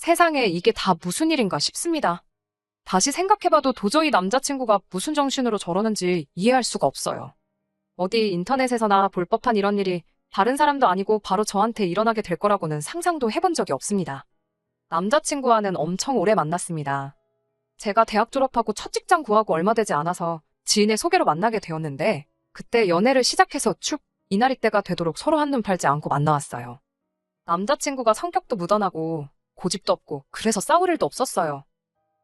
세상에 이게 다 무슨 일인가 싶습니다. 다시 생각해봐도 도저히 남자친구가 무슨 정신으로 저러는지 이해할 수가 없어요. 어디 인터넷에서나 볼 법한 이런 일이 다른 사람도 아니고 바로 저한테 일어나게 될 거라고는 상상도 해본 적이 없습니다. 남자친구와는 엄청 오래 만났습니다. 제가 대학 졸업하고 첫 직장 구하고 얼마 되지 않아서 지인의 소개로 만나게 되었는데 그때 연애를 시작해서 쭉 이날이 때가 되도록 서로 한눈 팔지 않고 만나왔어요. 남자친구가 성격도 무던하고 고집도 없고 그래서 싸울 일도 없었어요.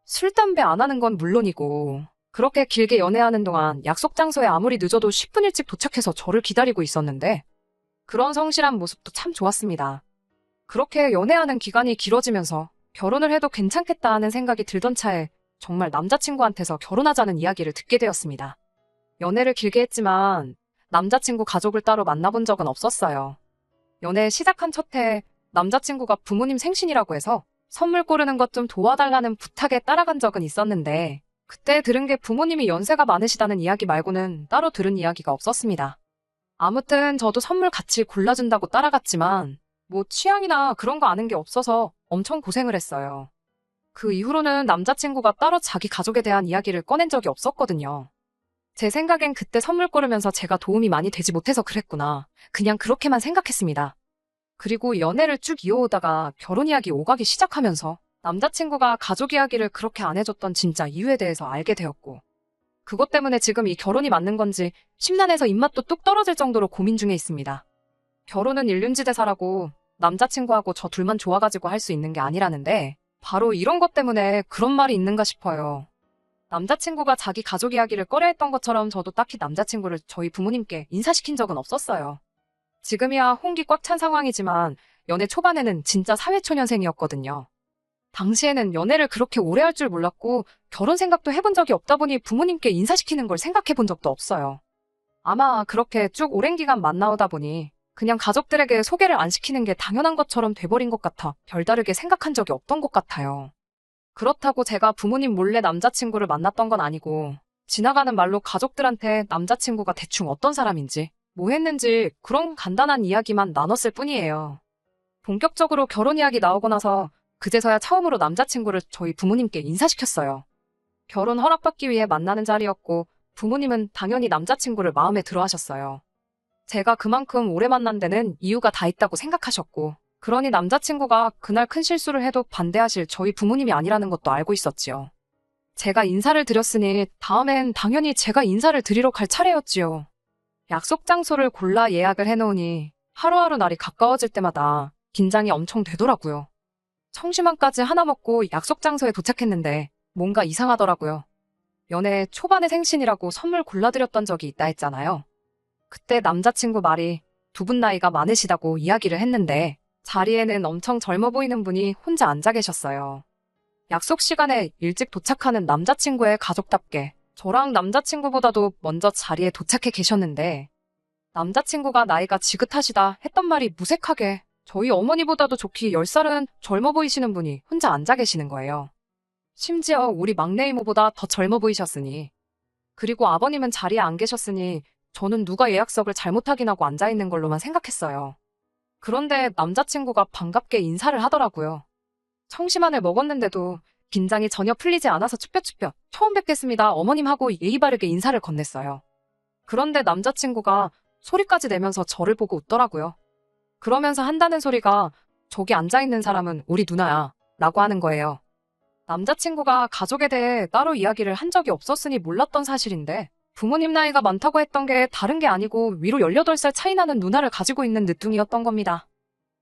술, 담배 안 하는 건 물론이고 그렇게 길게 연애하는 동안 약속 장소에 아무리 늦어도 10분 일찍 도착해서 저를 기다리고 있었는데 그런 성실한 모습도 참 좋았습니다. 그렇게 연애하는 기간이 길어지면서 결혼을 해도 괜찮겠다 하는 생각이 들던 차에 정말 남자친구한테서 결혼하자는 이야기를 듣게 되었습니다. 연애를 길게 했지만 남자친구 가족을 따로 만나본 적은 없었어요. 연애 시작한 첫 해에 남자친구가 부모님 생신이라고 해서 선물 고르는 것 좀 도와달라는 부탁에 따라간 적은 있었는데 그때 들은 게 부모님이 연세가 많으시다는 이야기 말고는 따로 들은 이야기가 없었습니다. 아무튼 저도 선물 같이 골라준다고 따라갔지만 뭐 취향이나 그런 거 아는 게 없어서 엄청 고생을 했어요. 그 이후로는 남자친구가 따로 자기 가족에 대한 이야기를 꺼낸 적이 없었거든요. 제 생각엔 그때 선물 고르면서 제가 도움이 많이 되지 못해서 그랬구나. 그냥 그렇게만 생각했습니다. 그리고 연애를 쭉 이어오다가 결혼 이야기 오가기 시작하면서 남자친구가 가족 이야기를 그렇게 안 해줬던 진짜 이유에 대해서 알게 되었고 그것 때문에 지금 이 결혼이 맞는 건지 심란해서 입맛도 뚝 떨어질 정도로 고민 중에 있습니다. 결혼은 일륜지대사라고 남자친구하고 저 둘만 좋아가지고 할 수 있는 게 아니라는데 바로 이런 것 때문에 그런 말이 있는가 싶어요. 남자친구가 자기 가족 이야기를 꺼려했던 것처럼 저도 딱히 남자친구를 저희 부모님께 인사시킨 적은 없었어요. 지금이야 홍기 꽉 찬 상황이지만 연애 초반에는 진짜 사회초년생이었거든요. 당시에는 연애를 그렇게 오래 할 줄 몰랐고 결혼 생각도 해본 적이 없다 보니 부모님께 인사시키는 걸 생각해 본 적도 없어요. 아마 그렇게 쭉 오랜 기간 만나오다 보니 그냥 가족들에게 소개를 안 시키는 게 당연한 것처럼 돼버린 것 같아 별다르게 생각한 적이 없던 것 같아요. 그렇다고 제가 부모님 몰래 남자친구를 만났던 건 아니고 지나가는 말로 가족들한테 남자친구가 대충 어떤 사람인지 뭐 했는지 그런 간단한 이야기만 나눴을 뿐이에요. 본격적으로 결혼 이야기 나오고 나서 그제서야 처음으로 남자친구를 저희 부모님께 인사시켰어요. 결혼 허락받기 위해 만나는 자리였고 부모님은 당연히 남자친구를 마음에 들어 하셨어요. 제가 그만큼 오래 만난 데는 이유가 다 있다고 생각하셨고 그러니 남자친구가 그날 큰 실수를 해도 반대하실 저희 부모님이 아니라는 것도 알고 있었지요. 제가 인사를 드렸으니 다음엔 당연히 제가 인사를 드리러 갈 차례였지요. 약속 장소를 골라 예약을 해놓으니 하루하루 날이 가까워질 때마다 긴장이 엄청 되더라고요. 청심환까지 하나 먹고 약속 장소에 도착했는데 뭔가 이상하더라고요. 연애 초반에 생신이라고 선물 골라드렸던 적이 있다 했잖아요. 그때 남자친구 말이 두 분 나이가 많으시다고 이야기를 했는데 자리에는 엄청 젊어 보이는 분이 혼자 앉아 계셨어요. 약속 시간에 일찍 도착하는 남자친구의 가족답게 저랑 남자친구보다도 먼저 자리에 도착해 계셨는데 남자친구가 나이가 지긋하시다 했던 말이 무색하게 저희 어머니보다도 좋기 10살은 젊어 보이시는 분이 혼자 앉아 계시는 거예요. 심지어 우리 막내 이모보다 더 젊어 보이셨으니 그리고 아버님은 자리에 안 계셨으니 저는 누가 예약석을 잘못 확인하고 앉아있는 걸로만 생각했어요. 그런데 남자친구가 반갑게 인사를 하더라고요. 청심환을 먹었는데도 긴장이 전혀 풀리지 않아서 쭈뼛쭈뼛 처음 뵙겠습니다 어머님 하고 예의 바르게 인사를 건넸어요. 그런데 남자친구가 소리까지 내면서 저를 보고 웃더라고요. 그러면서 한다는 소리가 저기 앉아있는 사람은 우리 누나야 라고 하는 거예요. 남자친구가 가족에 대해 따로 이야기를 한 적이 없었으니 몰랐던 사실인데 부모님 나이가 많다고 했던 게 다른 게 아니고 위로 18살 차이 나는 누나를 가지고 있는 늦둥이였던 겁니다.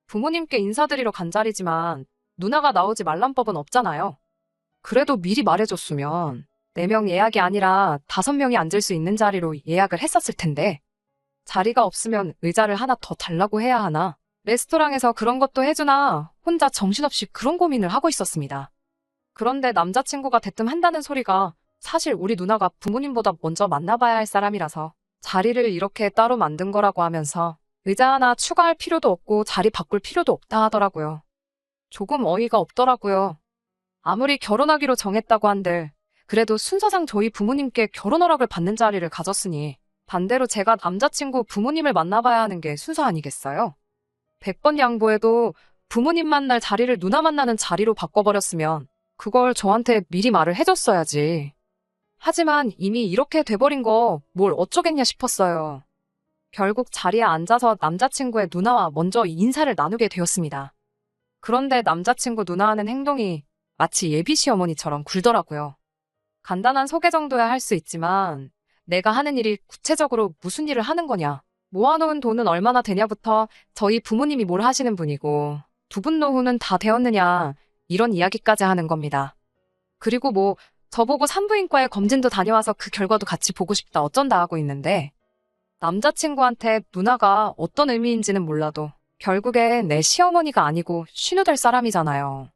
부모님께 인사드리러 간 자리지만 누나가 나오지 말란 법은 없잖아요. 그래도 미리 말해줬으면 4명 예약이 아니라 5명이 앉을 수 있는 자리로 예약을 했었을 텐데 자리가 없으면 의자를 하나 더 달라고 해야 하나 레스토랑에서 그런 것도 해주나 혼자 정신없이 그런 고민을 하고 있었습니다. 그런데 남자친구가 대뜸 한다는 소리가 사실 우리 누나가 부모님보다 먼저 만나봐야 할 사람이라서 자리를 이렇게 따로 만든 거라고 하면서 의자 하나 추가할 필요도 없고 자리 바꿀 필요도 없다 하더라고요. 조금 어이가 없더라고요. 아무리 결혼하기로 정했다고 한들 그래도 순서상 저희 부모님께 결혼 허락을 받는 자리를 가졌으니 반대로 제가 남자친구 부모님을 만나봐야 하는 게 순서 아니겠어요? 100번 양보해도 부모님 만날 자리를 누나 만나는 자리로 바꿔버렸으면 그걸 저한테 미리 말을 해줬어야지. 하지만 이미 이렇게 돼버린 거 뭘 어쩌겠냐 싶었어요. 결국 자리에 앉아서 남자친구의 누나와 먼저 인사를 나누게 되었습니다. 그런데 남자친구 누나 하는 행동이 마치 예비 시어머니처럼 굴더라고요. 간단한 소개 정도야 할 수 있지만 내가 하는 일이 구체적으로 무슨 일을 하는 거냐, 모아놓은 돈은 얼마나 되냐부터 저희 부모님이 뭘 하시는 분이고 두 분 노후는 다 되었느냐 이런 이야기까지 하는 겁니다. 그리고 뭐 저보고 산부인과에 검진도 다녀와서 그 결과도 같이 보고 싶다 어쩐다 하고 있는데 남자친구한테 누나가 어떤 의미인지는 몰라도 결국엔 내 시어머니가 아니고 신우될 사람이잖아요.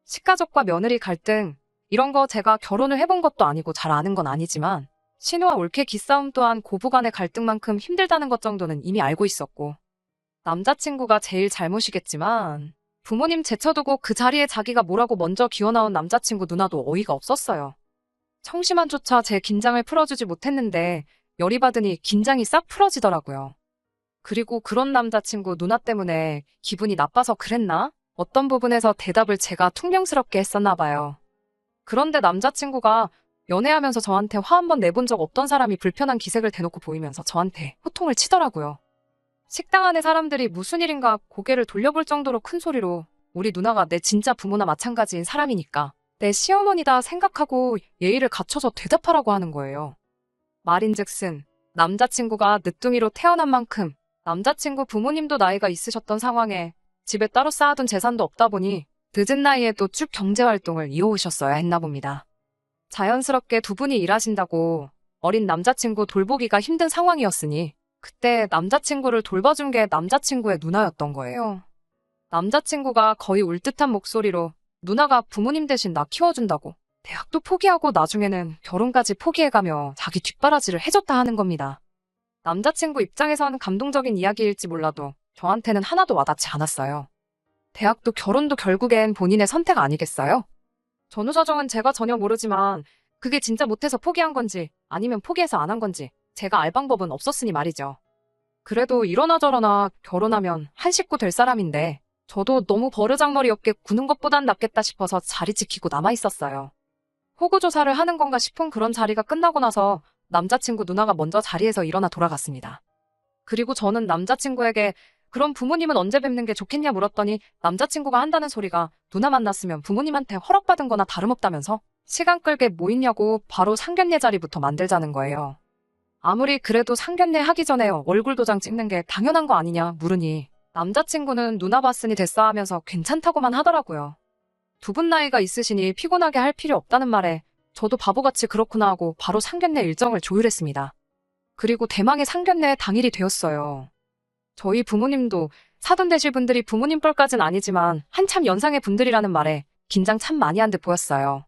식가족과 며느리 갈등 이런 거 제가 결혼을 해본 것도 아니고 잘 아는 건 아니지만 신우와 올케 기싸움 또한 고부간의 갈등만큼 힘들다는 것 정도는 이미 알고 있었고 남자친구가 제일 잘못이겠지만 부모님 제쳐두고 그 자리에 자기가 뭐라고 먼저 기어나온 남자친구 누나도 어이가 없었어요. 청심환조차 제 긴장을 풀어주지 못했는데 열이 받으니 긴장이 싹 풀어지더라고요. 그리고 그런 남자친구 누나 때문에 기분이 나빠서 그랬나? 어떤 부분에서 대답을 제가 퉁명스럽게 했었나 봐요. 그런데 남자친구가 연애하면서 저한테 화 한 번 내본 적 없던 사람이 불편한 기색을 대놓고 보이면서 저한테 호통을 치더라고요. 식당 안에 사람들이 무슨 일인가 고개를 돌려볼 정도로 큰 소리로 우리 누나가 내 진짜 부모나 마찬가지인 사람이니까 내 시어머니다 생각하고 예의를 갖춰서 대답하라고 하는 거예요. 말인즉슨 남자친구가 늦둥이로 태어난 만큼 남자친구 부모님도 나이가 있으셨던 상황에 집에 따로 쌓아둔 재산도 없다 보니 늦은 나이에도 쭉 경제활동을 이어오셨어야 했나 봅니다. 자연스럽게 두 분이 일하신다고 어린 남자친구 돌보기가 힘든 상황이었으니 그때 남자친구를 돌봐준 게 남자친구의 누나였던 거예요. 남자친구가 거의 울 듯한 목소리로 누나가 부모님 대신 나 키워준다고 대학도 포기하고 나중에는 결혼까지 포기해가며 자기 뒷바라지를 해줬다 하는 겁니다. 남자친구 입장에선 감동적인 이야기일지 몰라도 저한테는 하나도 와닿지 않았어요. 대학도 결혼도 결국엔 본인의 선택 아니겠어요? 전후 사정은 제가 전혀 모르지만 그게 진짜 못해서 포기한 건지 아니면 포기해서 안 한 건지 제가 알 방법은 없었으니 말이죠. 그래도 이러나 저러나 결혼하면 한 식구 될 사람인데 저도 너무 버르장머리 없게 구는 것보단 낫겠다 싶어서 자리 지키고 남아있었어요. 호구조사를 하는 건가 싶은 그런 자리가 끝나고 나서 남자친구 누나가 먼저 자리에서 일어나 돌아갔습니다. 그리고 저는 남자친구에게 그럼 부모님은 언제 뵙는 게 좋겠냐 물었더니 남자친구가 한다는 소리가 누나 만났으면 부모님한테 허락받은 거나 다름없다면서 시간 끌게 뭐 있냐고 바로 상견례 자리부터 만들자는 거예요. 아무리 그래도 상견례 하기 전에 얼굴 도장 찍는 게 당연한 거 아니냐 물으니 남자친구는 누나 봤으니 됐어 하면서 괜찮다고만 하더라고요. 두 분 나이가 있으시니 피곤하게 할 필요 없다는 말에 저도 바보같이 그렇구나 하고 바로 상견례 일정을 조율했습니다. 그리고 대망의 상견례 당일이 되었어요. 저희 부모님도 사돈 되실 분들이 부모님 뻘까진 아니지만 한참 연상의 분들이라는 말에 긴장 참 많이 한 듯 보였어요.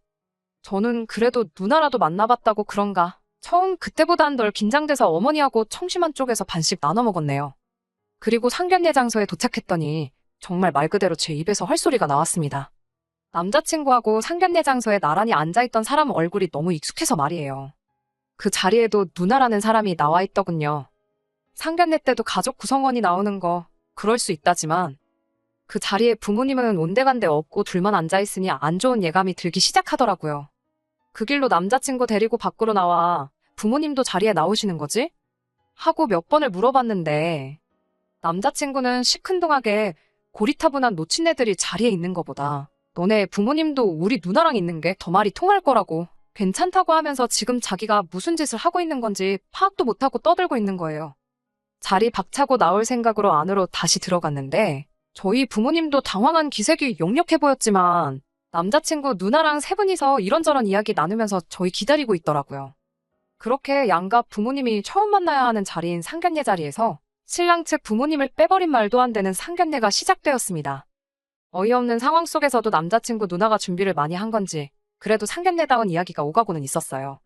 저는 그래도 누나라도 만나봤다고 그런가 처음 그때보단 덜 긴장돼서 어머니하고 청심환 쪽에서 반씩 나눠 먹었네요. 그리고 상견례 장소에 도착했더니 정말 말 그대로 제 입에서 헐소리가 나왔습니다. 남자친구하고 상견례 장소에 나란히 앉아있던 사람 얼굴이 너무 익숙해서 말이에요. 그 자리에도 누나라는 사람이 나와 있더군요. 상견례 때도 가족 구성원이 나오는 거 그럴 수 있다지만 그 자리에 부모님은 온데간데 없고 둘만 앉아있으니 안 좋은 예감이 들기 시작하더라고요. 그 길로 남자친구 데리고 밖으로 나와 부모님도 자리에 나오시는 거지? 하고 몇 번을 물어봤는데 남자친구는 시큰둥하게 고리타분한 놓친 애들이 자리에 있는 거보다 너네 부모님도 우리 누나랑 있는 게 더 말이 통할 거라고 괜찮다고 하면서 지금 자기가 무슨 짓을 하고 있는 건지 파악도 못하고 떠들고 있는 거예요. 자리 박차고 나올 생각으로 안으로 다시 들어갔는데 저희 부모님도 당황한 기색이 역력해 보였지만 남자친구 누나랑 세 분이서 이런저런 이야기 나누면서 저희 기다리고 있더라고요. 그렇게 양가 부모님이 처음 만나야 하는 자리인 상견례 자리에서 신랑 측 부모님을 빼버린 말도 안 되는 상견례가 시작되었습니다. 어이없는 상황 속에서도 남자친구 누나가 준비를 많이 한 건지 그래도 상견례다운 이야기가 오가고는 있었어요.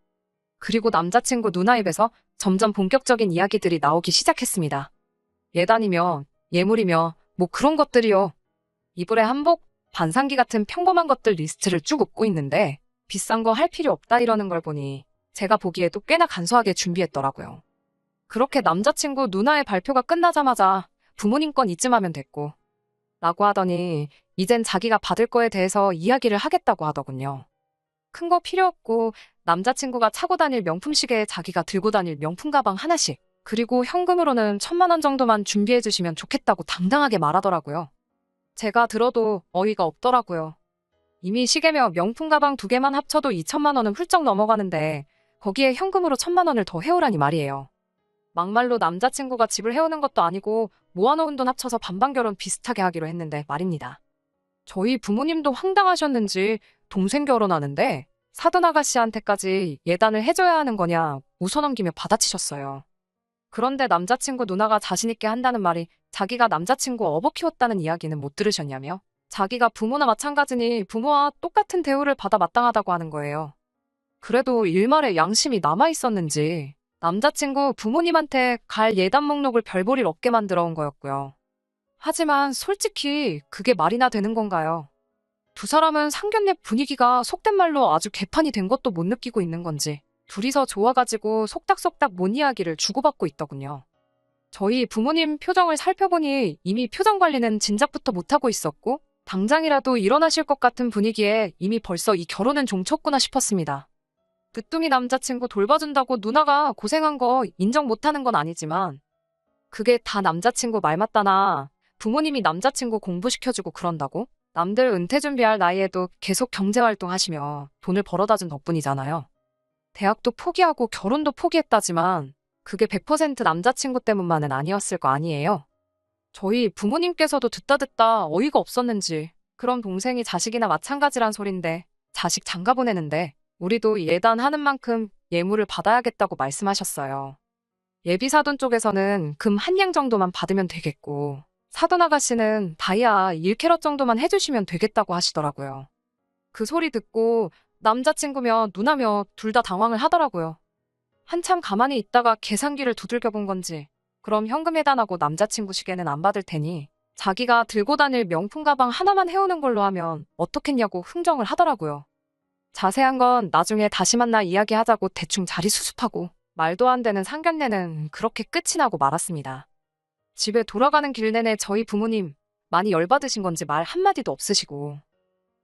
그리고 남자친구 누나 입에서 점점 본격적인 이야기들이 나오기 시작했습니다. 예단이며 예물이며 뭐 그런 것들이요. 이불에 한복, 반상기 같은 평범한 것들 리스트를 쭉 읊고 있는데 비싼 거 할 필요 없다 이러는 걸 보니 제가 보기에도 꽤나 간소하게 준비했더라고요. 그렇게 남자친구 누나의 발표가 끝나자마자 부모님 건 이쯤 하면 됐고 라고 하더니 이젠 자기가 받을 거에 대해서 이야기를 하겠다고 하더군요. 큰 거 필요 없고 남자친구가 차고 다닐 명품 시계에 자기가 들고 다닐 명품 가방 하나씩, 그리고 현금으로는 1,000만 원 정도만 준비해 주시면 좋겠다고 당당하게 말하더라고요. 제가 들어도 어이가 없더라고요. 이미 시계며 명품 가방 2개만 합쳐도 2천만 원은 훌쩍 넘어가는데 거기에 현금으로 1,000만 원을 더 해오라니 말이에요. 막말로 남자친구가 집을 해오는 것도 아니고 모아놓은 돈 합쳐서 반반 결혼 비슷하게 하기로 했는데 말입니다. 저희 부모님도 황당하셨는지 동생 결혼하는데 사돈 아가씨한테까지 예단을 해줘야 하는 거냐 웃어넘기며 받아치셨어요. 그런데 남자친구 누나가 자신있게 한다는 말이 자기가 남자친구 업어 키웠다는 이야기는 못 들으셨냐며? 자기가 부모나 마찬가지니 부모와 똑같은 대우를 받아 마땅하다고 하는 거예요. 그래도 일말의 양심이 남아있었는지 남자친구 부모님한테 갈 예단 목록을 별 볼 일 없게 만들어 온 거였고요. 하지만 솔직히 그게 말이나 되는 건가요? 두 사람은 상견례 분위기가 속된 말로 아주 개판이 된 것도 못 느끼고 있는 건지 둘이서 좋아가지고 속닥속닥 뭔 이야기를 주고받고 있더군요. 저희 부모님 표정을 살펴보니 이미 표정 관리는 진작부터 못하고 있었고 당장이라도 일어나실 것 같은 분위기에 이미 벌써 이 결혼은 종쳤구나 싶었습니다. 늦둥이 남자친구 돌봐준다고 누나가 고생한 거 인정 못하는 건 아니지만 그게 다 남자친구 말 맞다나 부모님이 남자친구 공부시켜주고 그런다고? 남들 은퇴 준비할 나이에도 계속 경제활동 하시며 돈을 벌어다 준 덕분이잖아요. 대학도 포기하고 결혼도 포기했다지만 그게 100% 남자친구 때문만은 아니었을 거 아니에요. 저희 부모님께서도 듣다 어이가 없었는지 그럼 동생이 자식이나 마찬가지란 소린데 자식 장가 보내는데 우리도 예단하는 만큼 예물을 받아야겠다고 말씀하셨어요. 예비사돈 쪽에서는 금 1냥 정도만 받으면 되겠고 사돈 아가씨는 다이아 1캐럿 정도만 해주시면 되겠다고 하시더라고요. 그 소리 듣고 남자친구며 누나며 둘 다 당황을 하더라고요. 한참 가만히 있다가 계산기를 두들겨 본 건지 그럼 현금 예단하고 남자친구 시계는 안 받을 테니 자기가 들고 다닐 명품 가방 하나만 해오는 걸로 하면 어떻겠냐고 흥정을 하더라고요. 자세한 건 나중에 다시 만나 이야기하자고 대충 자리 수습하고 말도 안 되는 상견례는 그렇게 끝이 나고 말았습니다. 집에 돌아가는 길 내내 저희 부모님 많이 열받으신 건지 말 한마디도 없으시고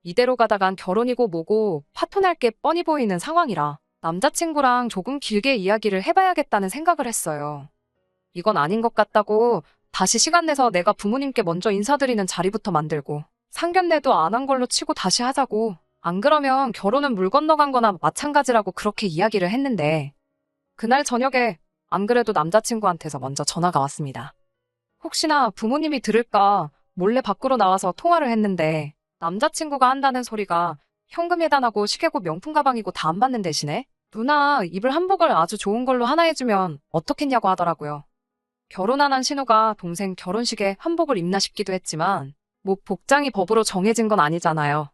이대로 가다간 결혼이고 뭐고 파토날 게 뻔히 보이는 상황이라 남자친구랑 조금 길게 이야기를 해봐야겠다는 생각을 했어요. 이건 아닌 것 같다고 다시 시간 내서 내가 부모님께 먼저 인사드리는 자리부터 만들고 상견례도 안 한 걸로 치고 다시 하자고 안 그러면 결혼은 물 건너간 거나 마찬가지라고 그렇게 이야기를 했는데 그날 저녁에 안 그래도 남자친구한테서 먼저 전화가 왔습니다. 혹시나 부모님이 들을까 몰래 밖으로 나와서 통화를 했는데 남자친구가 한다는 소리가 현금 예단하고 시계고 명품 가방이고 다 안 받는 대신에 누나 입을 한복을 아주 좋은 걸로 하나 해주면 어떻겠냐고 하더라고요. 결혼 안 한 신우가 동생 결혼식에 한복을 입나 싶기도 했지만 뭐 복장이 법으로 정해진 건 아니잖아요.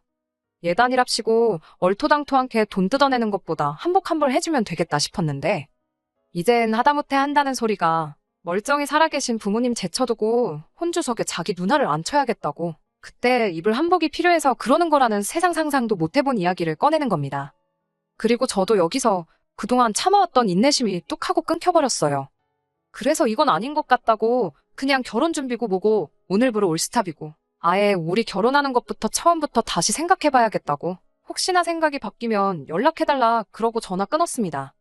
예단이랍시고 얼토당토하게 돈 뜯어내는 것보다 한복 한 벌 해주면 되겠다 싶었는데 이젠 하다못해 한다는 소리가 멀쩡히 살아계신 부모님 제쳐두고 혼주석에 자기 누나를 앉혀야겠다고 그때 입을 한복이 필요해서 그러는 거라는 세상 상상도 못해본 이야기를 꺼내는 겁니다. 그리고 저도 여기서 그동안 참아왔던 인내심이 뚝 하고 끊겨버렸어요. 그래서 이건 아닌 것 같다고 그냥 결혼 준비고 뭐고 오늘부로 올스탑이고 아예 우리 결혼하는 것부터 처음부터 다시 생각해봐야겠다고 혹시나 생각이 바뀌면 연락해달라 그러고 전화 끊었습니다.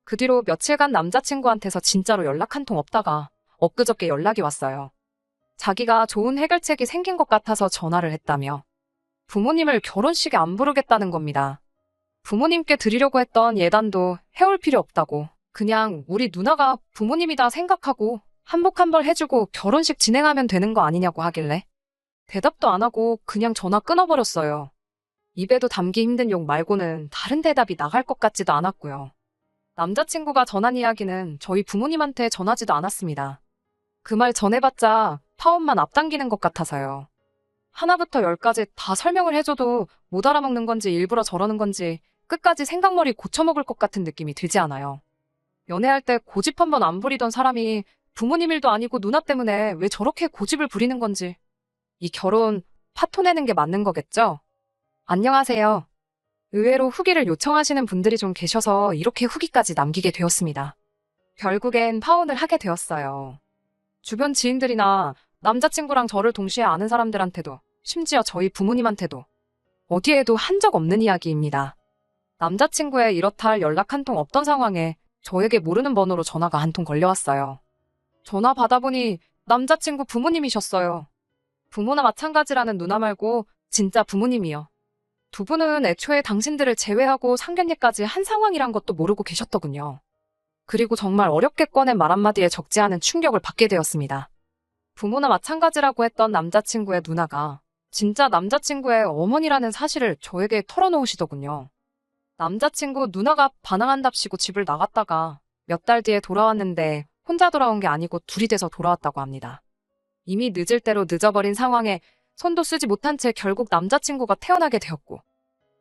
그 뒤로 며칠간 남자친구한테서 진짜로 연락 한 통 없다가 엊그저께 연락이 왔어요. 자기가 좋은 해결책이 생긴 것 같아서 전화를 했다며 부모님을 결혼식에 안 부르겠다는 겁니다. 부모님께 드리려고 했던 예단도 해올 필요 없다고 그냥 우리 누나가 부모님이다 생각하고 한복 한 벌 해주고 결혼식 진행하면 되는 거 아니냐고 하길래 대답도 안 하고 그냥 전화 끊어버렸어요. 입에도 담기 힘든 욕 말고는 다른 대답이 나갈 것 같지도 않았고요. 남자친구가 전한 이야기는 저희 부모님한테 전하지도 않았습니다. 그 말 전해봤자 파혼만 앞당기는 것 같아서요. 하나부터 열까지 다 설명을 해줘도 못 알아먹는 건지 일부러 저러는 건지 끝까지 생각머리 고쳐먹을 것 같은 느낌이 들지 않아요. 연애할 때 고집 한번 안 부리던 사람이 부모님 일도 아니고 누나 때문에 왜 저렇게 고집을 부리는 건지. 이 결혼 파토 내는 게 맞는 거겠죠? 안녕하세요. 의외로 후기를 요청하시는 분들이 좀 계셔서 이렇게 후기까지 남기게 되었습니다. 결국엔 파혼을 하게 되었어요. 주변 지인들이나 남자친구랑 저를 동시에 아는 사람들한테도, 심지어 저희 부모님한테도 어디에도 한 적 없는 이야기입니다. 남자친구의 이렇다 할 연락 한 통 없던 상황에 저에게 모르는 번호로 전화가 한 통 걸려왔어요. 전화 받아보니 남자친구 부모님이셨어요. 부모나 마찬가지라는 누나 말고 진짜 부모님이요. 두 분은 애초에 당신들을 제외하고 상견례까지 한 상황이란 것도 모르고 계셨더군요. 그리고 정말 어렵게 꺼낸 말 한마디에 적지 않은 충격을 받게 되었습니다. 부모나 마찬가지라고 했던 남자친구의 누나가 진짜 남자친구의 어머니라는 사실을 저에게 털어놓으시더군요. 남자친구 누나가 반항한답시고 집을 나갔다가 몇 달 뒤에 돌아왔는데 혼자 돌아온 게 아니고 둘이 돼서 돌아왔다고 합니다. 이미 늦을 대로 늦어버린 상황에 손도 쓰지 못한 채 결국 남자친구가 태어나게 되었고,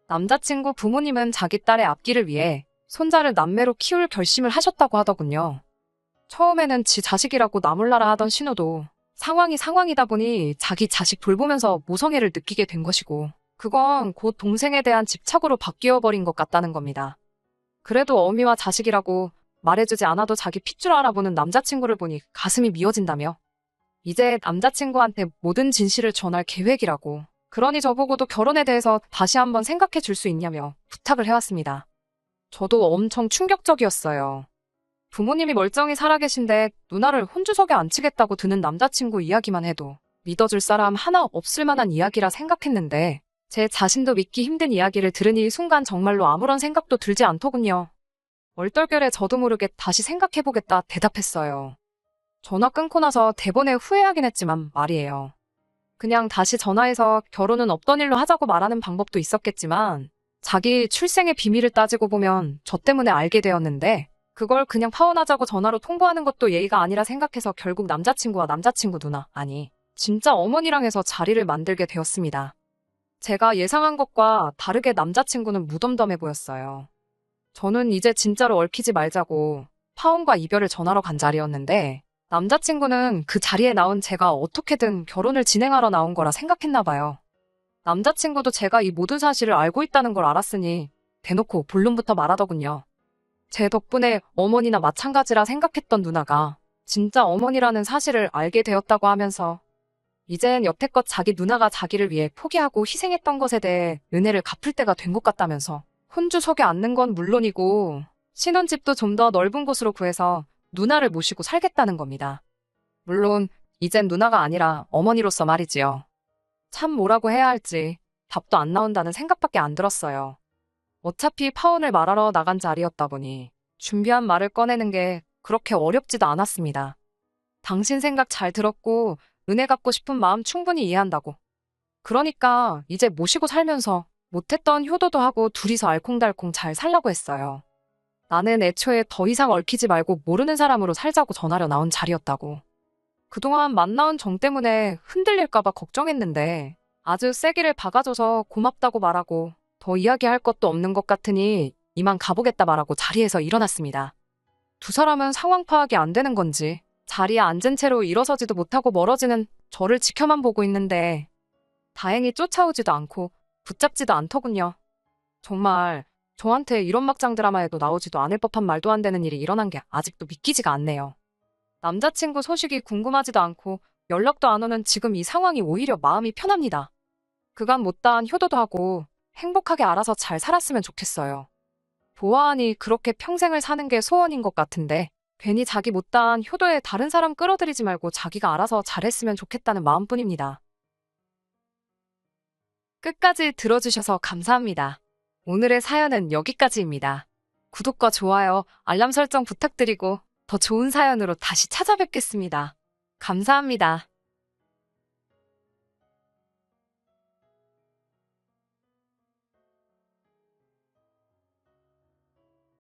남자친구 부모님은 자기 딸의 앞길을 위해 손자를 남매로 키울 결심을 하셨다고 하더군요. 처음에는 지 자식이라고 나몰라라 하던 신우도 상황이 상황이다 보니 자기 자식 돌보면서 모성애를 느끼게 된 것이고, 그건 곧 동생에 대한 집착으로 바뀌어버린 것 같다는 겁니다. 그래도 어미와 자식이라고 말해주지 않아도 자기 핏줄 알아보는 남자친구를 보니 가슴이 미어진다며 이제 남자친구한테 모든 진실을 전할 계획이라고, 그러니 저보고도 결혼에 대해서 다시 한번 생각해 줄 수 있냐며 부탁을 해왔습니다. 저도 엄청 충격적이었어요. 부모님이 멀쩡히 살아계신데 누나를 혼주석에 앉히겠다고 드는 남자친구 이야기만 해도 믿어줄 사람 하나 없을 만한 이야기라 생각했는데, 제 자신도 믿기 힘든 이야기를 들으니 순간 정말로 아무런 생각도 들지 않더군요. 얼떨결에 저도 모르게 다시 생각해보겠다 대답했어요. 전화 끊고 나서 대번에 후회하긴 했지만 말이에요. 그냥 다시 전화해서 결혼은 없던 일로 하자고 말하는 방법도 있었겠지만, 자기 출생의 비밀을 따지고 보면 저 때문에 알게 되었는데, 그걸 그냥 파혼하자고 전화로 통보하는 것도 예의가 아니라 생각해서 결국 남자친구와 남자친구 누나, 아니 진짜 어머니랑 해서 자리를 만들게 되었습니다. 제가 예상한 것과 다르게 남자친구는 무덤덤해 보였어요. 저는 이제 진짜로 얽히지 말자고 파혼과 이별을 전하러 간 자리였는데, 남자친구는 그 자리에 나온 제가 어떻게든 결혼을 진행하러 나온 거라 생각했나 봐요. 남자친구도 제가 이 모든 사실을 알고 있다는 걸 알았으니 대놓고 본론부터 말하더군요. 제 덕분에 어머니나 마찬가지라 생각했던 누나가 진짜 어머니라는 사실을 알게 되었다고 하면서 이젠 여태껏 자기 누나가 자기를 위해 포기하고 희생했던 것에 대해 은혜를 갚을 때가 된 것 같다면서 혼주석에 앉는 건 물론이고 신혼집도 좀 더 넓은 곳으로 구해서 누나를 모시고 살겠다는 겁니다. 물론 이젠 누나가 아니라 어머니로서 말이지요. 참 뭐라고 해야 할지 답도 안 나온다는 생각밖에 안 들었어요. 어차피 파혼을 말하러 나간 자리였다 보니 준비한 말을 꺼내는 게 그렇게 어렵지도 않았습니다. 당신 생각 잘 들었고 은혜 갚고 싶은 마음 충분히 이해한다고. 그러니까 이제 모시고 살면서 못했던 효도도 하고 둘이서 알콩달콩 잘 살라고 했어요. 나는 애초에 더 이상 얽히지 말고 모르는 사람으로 살자고 전하려 나온 자리였다고. 그동안 만나온 정 때문에 흔들릴까봐 걱정했는데 아주 세기를 박아줘서 고맙다고 말하고 더 이야기할 것도 없는 것 같으니 이만 가보겠다 말하고 자리에서 일어났습니다. 두 사람은 상황 파악이 안 되는 건지 자리에 앉은 채로 일어서지도 못하고 멀어지는 저를 지켜만 보고 있는데 다행히 쫓아오지도 않고 붙잡지도 않더군요. 정말 저한테 이런 막장 드라마에도 나오지도 않을 법한 말도 안 되는 일이 일어난 게 아직도 믿기지가 않네요. 남자친구 소식이 궁금하지도 않고 연락도 안 오는 지금 이 상황이 오히려 마음이 편합니다. 그간 못다한 효도도 하고 행복하게 알아서 잘 살았으면 좋겠어요. 보아하니 그렇게 평생을 사는 게 소원인 것 같은데 괜히 자기 못다한 효도에 다른 사람 끌어들이지 말고 자기가 알아서 잘했으면 좋겠다는 마음뿐입니다. 끝까지 들어주셔서 감사합니다. 오늘의 사연은 여기까지입니다. 구독과 좋아요, 알람 설정 부탁드리고 더 좋은 사연으로 다시 찾아뵙겠습니다. 감사합니다.